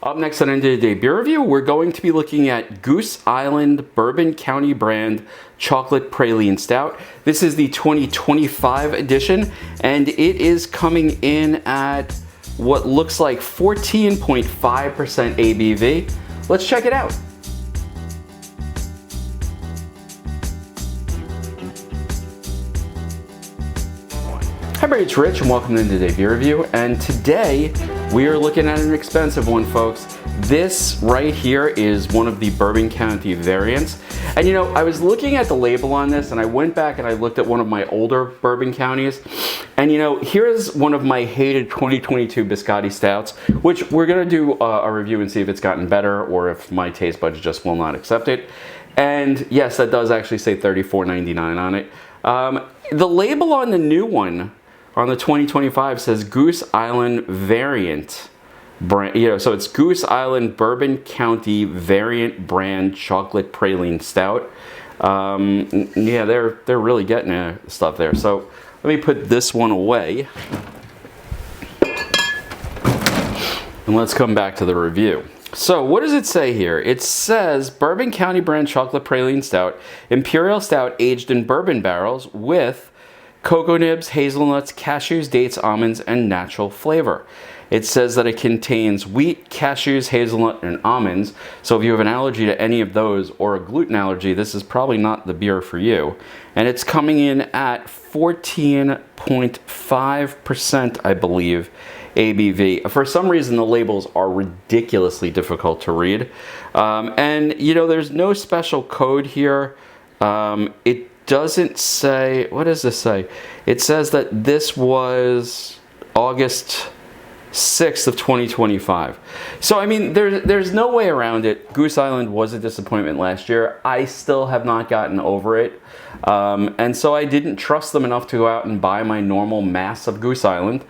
Up next on End of the Day Beer Review, we're going to be looking at Goose Island Bourbon County Brand Chocolate Praline Stout. This is the 2025 edition, and it is coming in at what looks like 14.5% ABV. Let's check it out. Hi everybody, it's Rich and welcome to today's beer review, and today we are looking at an expensive one, folks. This right here is one of the Bourbon County variants, and you know, I was looking at the label on this and I went back and I looked at one of my older Bourbon Counties, and you know, here's one of my hated 2022 Biscotti Stouts, which we're gonna do a review and see if it's gotten better or if my taste buds just will not accept it. And yes, that does actually say $34.99 on it. The label on the new one, on the 2025, says Goose Island variant brand, you know, so it's Goose Island Bourbon County variant brand chocolate praline stout. Yeah, they're really getting stuff there. So let me put this one away and let's come back to the review. So what does it say here? It says Bourbon County Brand Chocolate Praline Stout, Imperial Stout aged in bourbon barrels with cocoa nibs, hazelnuts, cashews, dates, almonds, and natural flavor. It says that it contains wheat, cashews, hazelnut, and almonds. So if you have an allergy to any of those or a gluten allergy, this is probably not the beer for you. And it's coming in at 14.5%, I believe, ABV. For some reason, the labels are ridiculously difficult to read. And, you know, there's no special code here. It doesn't say, what does this say? It says that this was August 6th of 2025. So, I mean, there's no way around it. Goose Island was a disappointment last year. I still have not gotten over it. And so I didn't trust them enough to go out and buy my normal mass of Goose Island.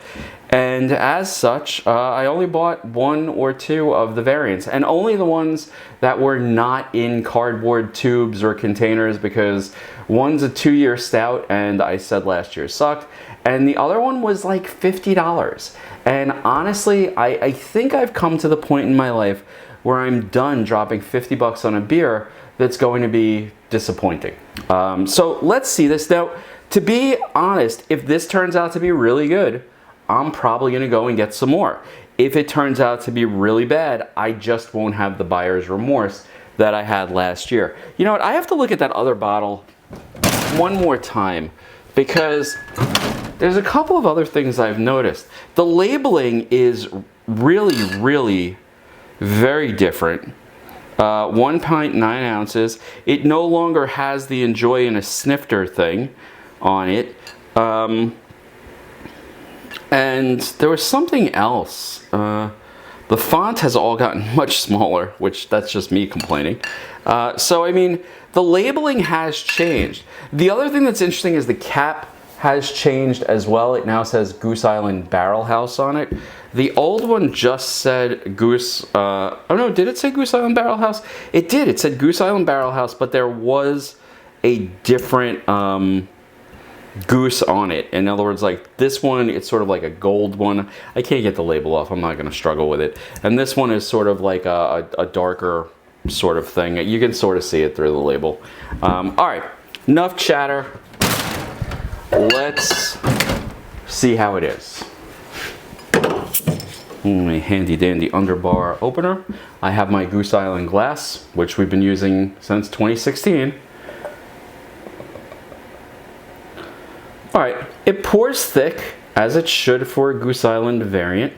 And as such, I only bought one or two of the variants, and only the ones that were not in cardboard tubes or containers, because one's a 2-year stout and I said last year sucked, and the other one was like $50. And honestly, I think I've come to the point in my life where I'm done dropping 50 bucks on a beer that's going to be disappointing. So let's see this. Now, to be honest, if this turns out to be really good, I'm probably going to go and get some more. If it turns out to be really bad, I just won't have the buyer's remorse that I had last year. You know what? I have to look at that other bottle one more time because there's a couple of other things I've noticed. The labeling is really very different. 1 pint 9 ounces. It no longer has the enjoy in a snifter thing on it. And there was something else. The font has all gotten much smaller, which that's just me complaining. So, I mean, the labeling has changed. The other thing that's interesting is the cap has changed as well. It now says Goose Island Barrel House on it. The old one just said Goose, oh no, did it say Goose Island Barrel House? It did, it said Goose Island Barrel House, but there was a different, goose on it. In other words, like this one, it's sort of like a gold one. I can't get the label off. I'm not going to struggle with it. And this one is sort of like a darker sort of thing. You can sort of see it through the label. All right, enough chatter. Let's see how it is. My handy dandy underbar opener. I have my Goose Island glass, which we've been using since 2016. All right, it pours thick, as it should for a Goose Island variant.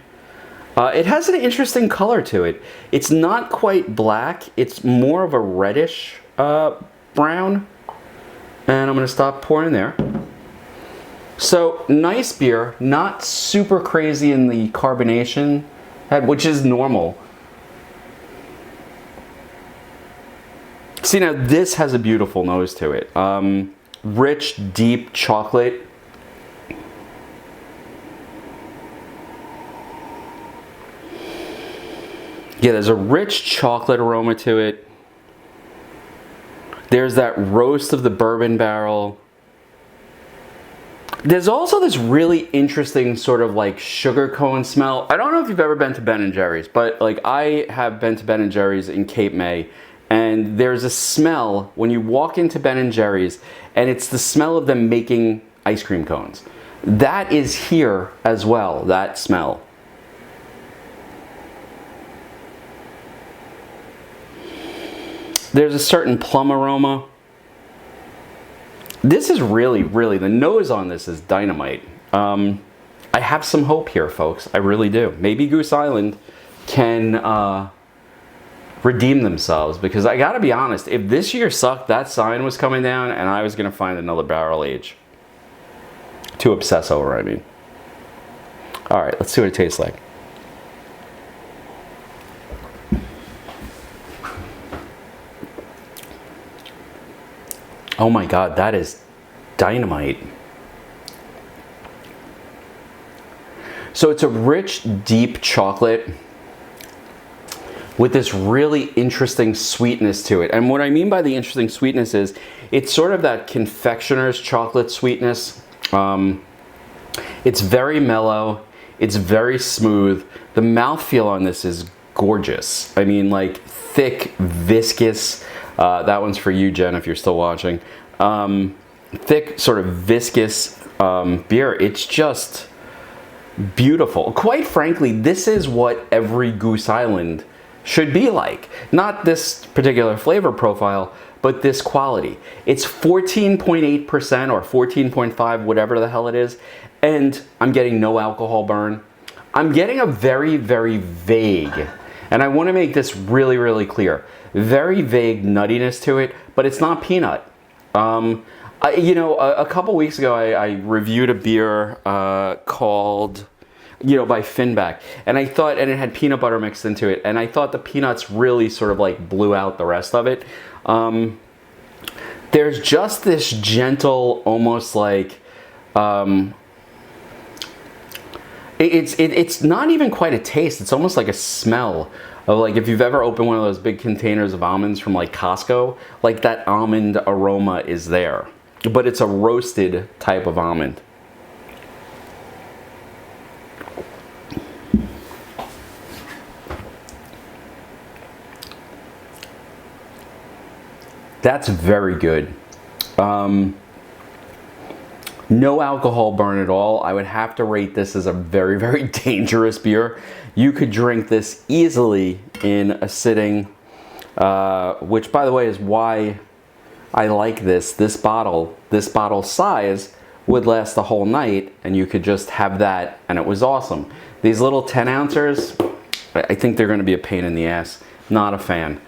It has an interesting color to it. It's not quite black, it's more of a reddish brown. And I'm gonna stop pouring there. So, nice beer, not super crazy in the carbonation, which is normal. See, now this has a beautiful nose to it. Rich, deep chocolate. Yeah, there's a rich chocolate aroma to it. There's that roast of the bourbon barrel. There's also this really interesting sort of like sugar cone smell. I don't know if you've ever been to Ben & Jerry's, but like I have been to Ben & Jerry's in Cape May, and there's a smell when you walk into Ben & Jerry's, and it's the smell of them making ice cream cones. That is here as well, that smell. There's a certain plum aroma. This is really, the nose on this is dynamite. I have some hope here, folks. I really do. Maybe Goose Island can redeem themselves, because I gotta be honest, if this year sucked, that sign was coming down and I was gonna find another barrel age to obsess over, I mean. All right, let's see what it tastes like. Oh my God, that is dynamite. So it's a rich, deep chocolate with this really interesting sweetness to it. And what I mean by the interesting sweetness is it's sort of that confectioner's chocolate sweetness. It's very mellow. It's very smooth. The mouthfeel on this is gorgeous. I mean, like thick, viscous. That one's for you, Jen, if you're still watching. Thick, sort of viscous beer. It's just beautiful. Quite frankly, this is what every Goose Island should be like. Not this particular flavor profile, but this quality. It's 14.8% or 14.5, whatever the hell it is, and I'm getting no alcohol burn. I'm getting a very, very vague, and I want to make this really, really clear, very vague nuttiness to it, but it's not peanut. You know, a couple weeks ago, I reviewed a beer called, you know, by Finback, and I thought, and it had peanut butter mixed into it, and I thought the peanuts really sort of like blew out the rest of it. There's just this gentle, almost like, it's not even quite a taste. It's almost like a smell of, like, if you've ever opened one of those big containers of almonds from like Costco, like that almond aroma is there, but it's a roasted type of almond. That's very good. No alcohol burn at all. I would have to rate this as a very, very dangerous beer. You could drink this easily in a sitting, which, by the way, is why I like this. This bottle size would last the whole night, and you could just have that, and it was awesome. These little 10 ounces, I think they're going to be a pain in the ass. Not a fan.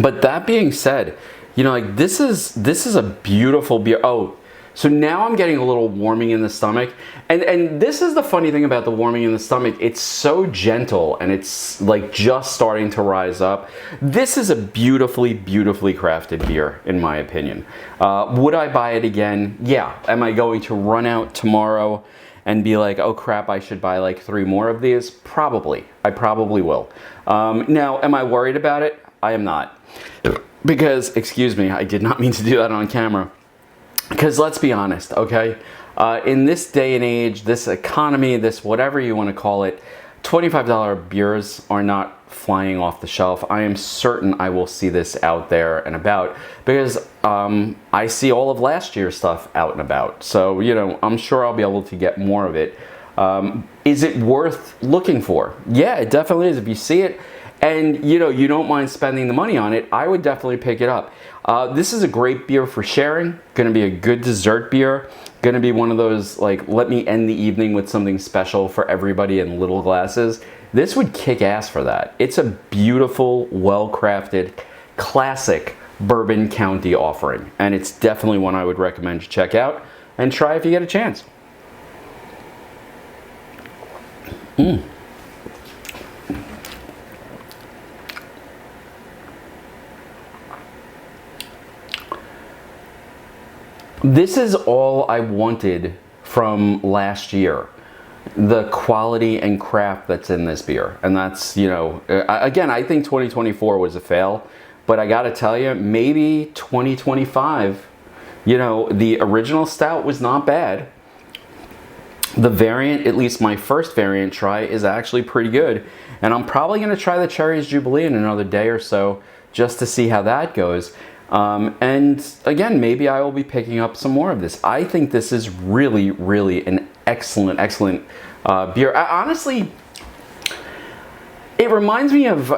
But that being said, you know, like this is a beautiful beer. Oh, so now I'm getting a little warming in the stomach. And this is the funny thing about the warming in the stomach. It's so gentle, and it's like just starting to rise up. This is a beautifully, beautifully crafted beer, in my opinion. Would I buy it again? Yeah. Am I going to run out tomorrow and be like, oh crap, I should buy like 3 more of these? Probably. I probably will. Now, am I worried about it? I am not. Because, excuse me, I did not mean to do that on camera. Because let's be honest, okay? In this day and age, this economy, this whatever you want to call it, $25 beers are not flying off the shelf. I am certain I will see this out there and about, because I see all of last year's stuff out and about. So, you know, I'm sure I'll be able to get more of it. Is it worth looking for? Yeah, it definitely is. If you see it, and you know, you don't mind spending the money on it, I would definitely pick it up. This is a great beer for sharing. Gonna be a good dessert beer. Gonna be one of those, like, let me end the evening with something special for everybody in little glasses. This would kick ass for that. It's a beautiful, well-crafted, classic Bourbon County offering. And it's definitely one I would recommend you check out and try if you get a chance. This is all I wanted from last year. The quality and craft that's in this beer. And that's, you know, again, I think 2024 was a fail, but I gotta tell you, maybe 2025 You know, the original stout was not bad. The variant, at least my first variant try, is actually pretty good. And I'm probably going to try the Cherries Jubilee in another day or so just to see how that goes. And again, maybe I will be picking up some more of this. I think this is really, really an excellent, excellent beer. Honestly, it reminds me of,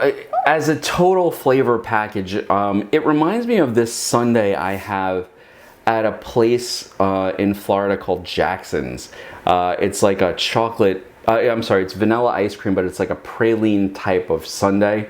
as a total flavor package, it reminds me of this sundae I have at a place in Florida called Jackson's. It's like a chocolate, I'm sorry, it's vanilla ice cream, but it's like a praline type of sundae.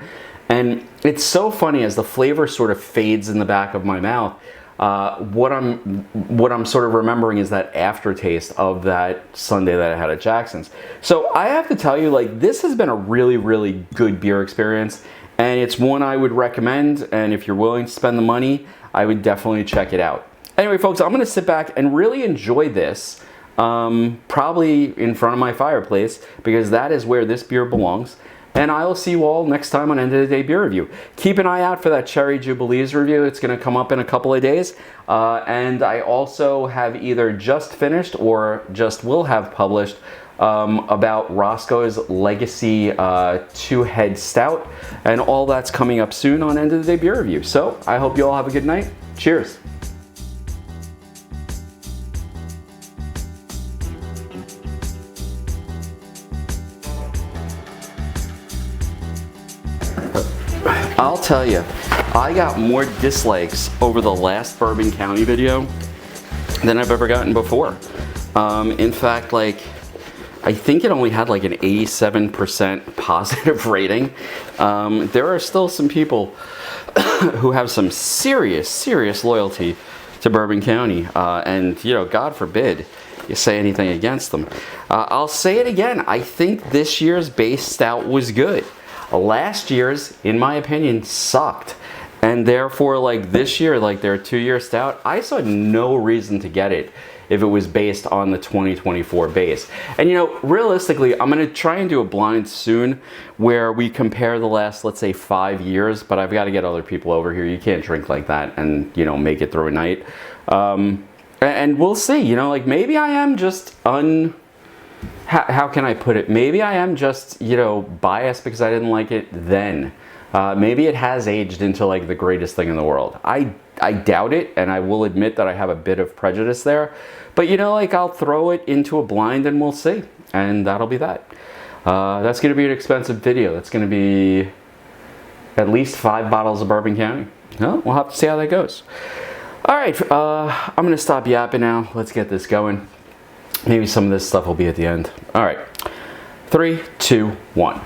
And it's so funny, as the flavor sort of fades in the back of my mouth, what I'm sort of remembering is that aftertaste of that sundae that I had at Jackson's. So I have to tell you, like, this has been a really, really good beer experience, and it's one I would recommend, and if you're willing to spend the money, I would definitely check it out. Anyway, folks, I'm going to sit back and really enjoy this, probably in front of my fireplace, because that is where this beer belongs. And I will see you all next time on End of the Day Beer Review. Keep an eye out for that Cherry Jubilees review. It's going to come up in a couple of days. And I also have either just finished or just will have published about Roscoe's Legacy 2-Head Stout. And all that's coming up soon on End of the Day Beer Review. So I hope you all have a good night. Cheers. I'll tell you, I got more dislikes over the last Bourbon County video than I've ever gotten before. In fact, like, I think it only had like an 87% positive rating. There are still some people who have some serious loyalty to Bourbon County, and you know, God forbid you say anything against them. I'll say it again, I think this year's base stout was good. Last year's, in my opinion, sucked. And therefore, like, this year, like their 2-year stout, I saw no reason to get it if it was based on the 2024 base. And you know, realistically, I'm going to try and do a blind soon where we compare the last, let's say, 5 years, but I've got to get other people over here. You can't drink like that and, you know, make it through a night. And we'll see, you know, like, maybe I am just how can I put it? Maybe I am just, you know, biased because I didn't like it then. Maybe it has aged into like the greatest thing in the world. I doubt it, and I will admit that I have a bit of prejudice there. But you know, like, I'll throw it into a blind and we'll see. And that'll be that. That's going to be an expensive video. That's going to be at least 5 bottles of Bourbon County. Well, we'll have to see how that goes. All right, I'm going to stop yapping now. Let's get this going. Maybe some of this stuff will be at the end. All right, 3, 2, 1.